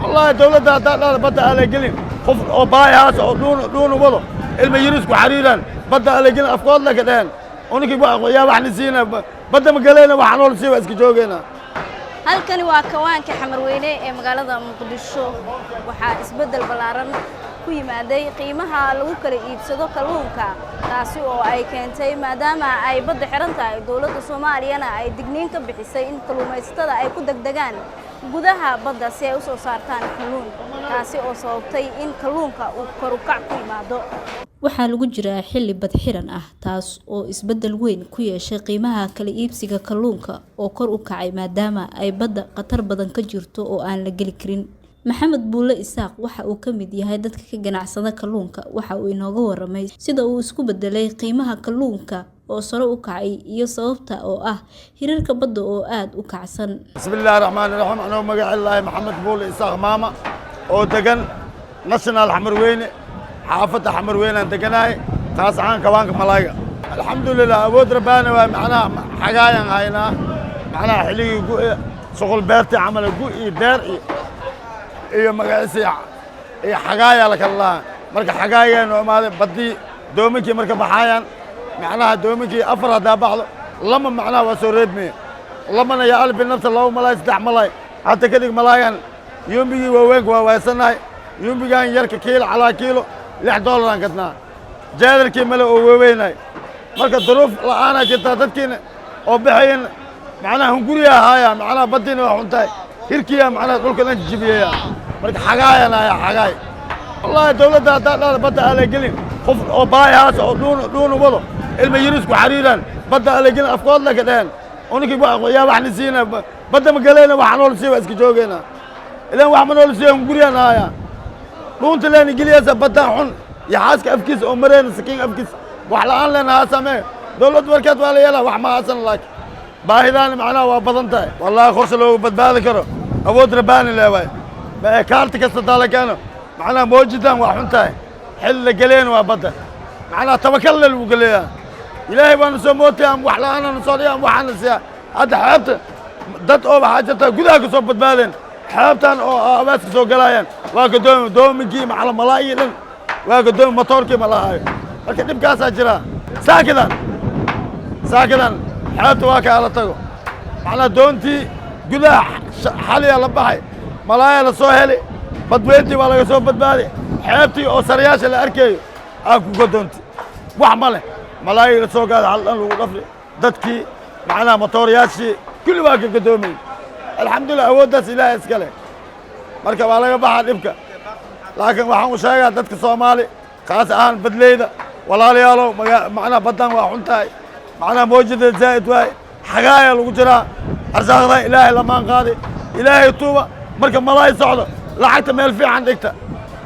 والله دولة لا بدأ على قليل خف أو بايعات أو دون وضع المجلس وحريرا بدأ على قليل أفكار لك الآن ونك يا واحد نسينا بدأ مقالينا وحنول سوى اسك جوجينا. halkani waa kawaanka Xamarweyne ee magaalada Muqdisho waxa isbedel balaaran ku yimaaday qiimaha lagu kala iibsado kalluunka taasi oo ay keentay maadaama ay badda xiran tahay dawladda Soomaaliyana ay digniin ka bixisay in kalluumaysatada ay ku degdegaan gudaha badda si ay u soo saartaan kalluun taasi oo sababtay in kalluunka uu kor u kac ku yimaado. waxaa lagu jiraa xilli bad xiran ah taas oo isbedel weyn ku yeeshay qiimaha kala iibsiga kalluunka oo kor u kacay maadaama ay badda qatar badan ka jirto oo aan la gali karin. Maxamed Buule Isaaq waxa uu ka mid yahay dadka ka ganacsada kalluunka waxa uu inooga waramay sida uu isku bedelay qiimaha kalluunka oo sare u kacay iyo sababta oo ah hirarka badda oo aad u kacsan. Bismillahir Rahmanir Rahim anoo magaca Maxamed Buule Isaaq maama oo degan National Xamarweyne حافظة حمروين أنت جناي خاص عن كوانك ملايا الحمد لله أبود ربنا ومعنا حقايا هاينا معنا حلي شغل بيرتي عمل جوي داري إيه مقاسي إيه حقايا لك الله مرك حقايا وما بدي دومكي مرك بحايا معناها دومكي أفرد بعض لما معنا وسردني لما يا قلبي النفس الله ملاي استح ملاي حتى كذا ملايا يوم بيجي ووينك وويسناي يوم بيجي يرك كيلو على كيلو $6 قدنا جادركي ملا وويناي marka duruuf la'aana jirta dadkiina oo bixin macnaha hunguriya haya macnaha badina wax untay hirkiya macnaha dhulka la jibiya marka xagaayana ya xagaay wallahi dawladda la badda ala galin qof oo baayas oo doon wado المجلس وحريرا بدأ على قليل أفكار لك الآن ونك يا واحد نسينا بدأ مقالينا وحنول سوى اسك جوجينا الآن واحد منول سوى هنقولينا هايا نون تلاني قليل بدأ حن يحاسك أفكس أمرين سكين أفكس وحلان لنا هاسمه دولة وركات ولا يلا وحما حسن لك باهدان معنا وبضنته والله خرس لو بدبالك أود رباني لا واي كارتك استطالك أنا معنا موجودا وحنته حل قليل وبدأ معنا توكل وقليل إلهي وانا سموتي أم وحلانا نصلي أم وحنسيا هذا حابته دت أو حاجته كذا كسب بدبالين حابتان أو بس كسب قلاين واقدوم دومكي على ملايين واقدوم موتوركي ملاهي لكن نبقى ساجرا ساكنا حابته واقع على طقو معنا دونتي كذا حالي على بحي ملايين الصهلي بدوينتي ولا كسب بدبالي حابتي أو سرياش الأركي أكو قدونتي وحمله ملايين السوق هذا على الأرض دتكي معنا موتورياشي كل واقع قدومي الحمد لله أود دس إلهي إسكاله مركب على بحر إبكا لكن وحنا شايع دتك الصومالي خاص الآن بدليده ولا ليالو معنا بدن وحنتاي معنا موجود زائد واي حقايا الوجرا أرزاق ذا إلهي لما قاضي إلهي توبة مركب ملايين صعدة لحقت ميل في عندك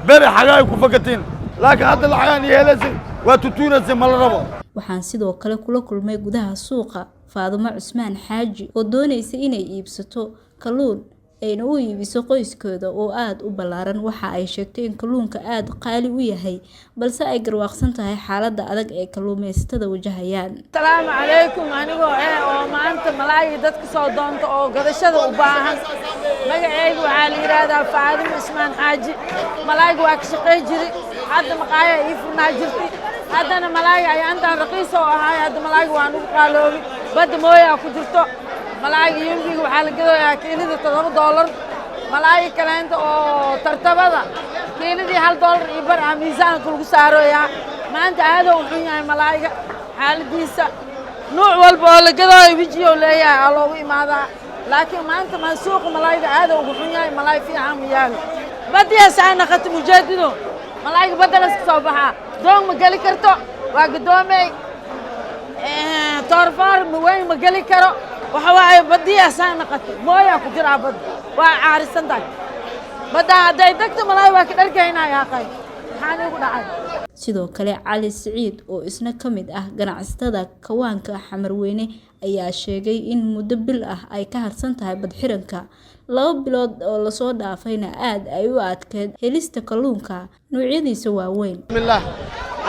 بري حقايا كفقتين لكن هذا الحياة يهلسي وتتونسي مالربو waxaan sidoo kale kula kulmay gudaha suuqa Faadumo Cusmaan Xaaji oo doonaysa inay iibsato kalluun ayna u iibiso qoyskooda oo aad u balaaran waxa ay sheegtay in kalluunka aad qaali u yahay balse ay garwaaqsan tahay xaaladda adag ee kalluumaysatada wajahayaan. Assalaamu calaykum anigoo oo maanta malaay dadka soo doonto oo gadashada u baahan magacaygu waxa la yiraahdaa Faadumo Cusmaan Xaaji malaaygu waa ka shaqeey jiray hadda maqaaya ii furnaa jirtay haddana malaay ay antaan raqiis oo ahay hadda malaaygu waan ugu qaaloobi badda mooyaa ku jirto malaayga yimbiga waxaa la gadayaa kiilada $7 malaay kaleenta oo tartabada kiiladii $1 iyo bar ah miisaanka lagu saarooyaa maanta aad u xun yahay malaayga xaaladiisa nooc walba oo la gadayo wijiyo leeyahay loogu imaadaa laakiin maanta ma suuq malaayga aad ugu xun yahay malaay fiican ma yaalo badiya saana qat mujaadido malaayga badala soo baxa doon ma gali karto waa gadoomay torfar ma weyn ma gali karo waxa waay badiya saana qat mooya ku jira bad waa caarisan tahay bada haday dagta malaay waa ka dharkaynaya qay maxaan ugu dhacay sidoo kale Cali Saciid oo isna kamid ah ganacsatada kawaanka Xamarweyne ayaa sheegay in muddo bil ah ay ka harsan tahay bad xiranka 2 bilood oo la soo dhaafayna aad ay u adkeed helista kalluunka noocyadiisa waaweyn. bismillah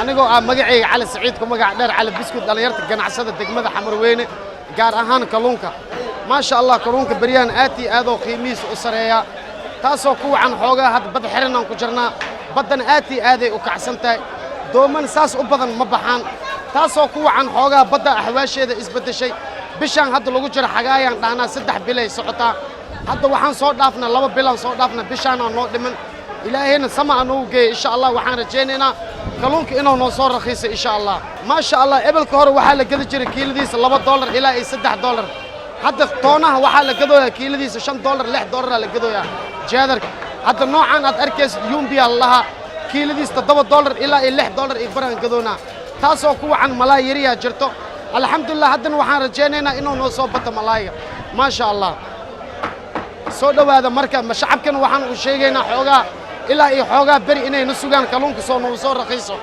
anigoo magacayga Cali Saciid ku magac dheer Cali Biscuit dhalinyarta ganacsada degmada Xamarweyne gaar ahaan kalluunka ma sha Allah kalluunka bariyaan aad oo qiimihiisa u sareeya taasoo ku wacan xoogaa hadda bad xiran aan ku jirnaa baddana aad iyo aaday u kacsan tahay dooman saas u badan ma baxaan taasoo ku wacan xoogaa badda axwaasheeda isbeddeshay bishaan hadda lagu jiro xagaayaan dhahnaa 3 bilay socotaa hadda waxaan soo dhaafnaa 2 bilaan soo dhaafnaa bishaanaa noo dhiman ilaahayna sama aan ugu geeyo insha allah waxaan rajaynaynaa kalluunka inuu noo soo raqiiso insha allah maasha allah ebalka hore waxaa la gadi jiray kiiladiisa $2 ilaa $3 hadda toonaha waxaa la gadooyaa kiiladiisa $5 $6 la gadooyaa jaadarka hadda noocan aad arkaysid yumbiya lahaa kiiladiisa $7 ilaa $6 ay baraan gadoonaa taasoo ku wacan malaay yariyaa jirto alxamdulillah haddana waxaan rajaynaynaa inuu noo soo bato malaayga maasha allah soo dhawaada marka shacabkana waxaan u sheegaynaa xoogaa ilaa iyo xoogaa beri inayna sugaan kalluunka soo raqiiso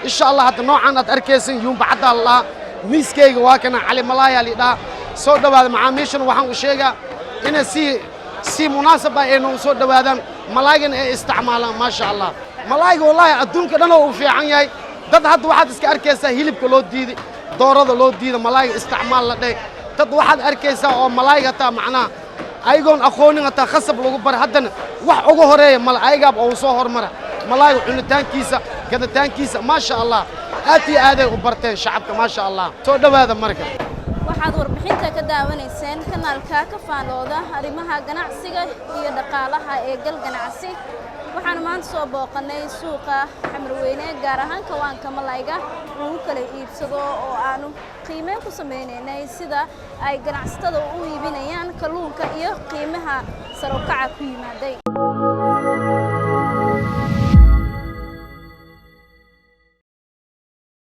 insha allah hadda noocan aad arkaysan yumba caddaa lahaa miiskayga waa kana cali malaaya lidhaa soo dhawaada macaamiishana waxaan u sheegaa inay si munaasab ah ay noogu soo dhawaadaan malaygana ay isticmaalaan maasha allah malayga wallaahi adduunka dhan oo u fiican yahay dad hadda waxaad iska arkaysaa hilibka loo diiday doorada loo diida malayga isticmaal la dheh dad waxaad arkaysaa oo malayga taa macnaha ayagoon aqoonin hataa khasab lagu bar haddana wax ugu horeeya mal ayagaab oo soo hormara malayga cunitaankiisa gadataankiisa maasha allah aad iyo aaday u barteen shacabka maasha allah soo dhawaada marka waxaad warbixinta ka daawanayseen kanaalka ka faanooda arrimaha ganacsiga iyo dhaqaalaha ee gal ganacsi waxaan maanta soo booqanay suuqa Xamarweyne gaar ahaan kawaanka malayga lagu kala iibsado oo aanu qiimeyn ku sameeynay sida ay ganacsatada u iibinayaan kalluunka iyo qiimaha sare u kaca ku yimaaday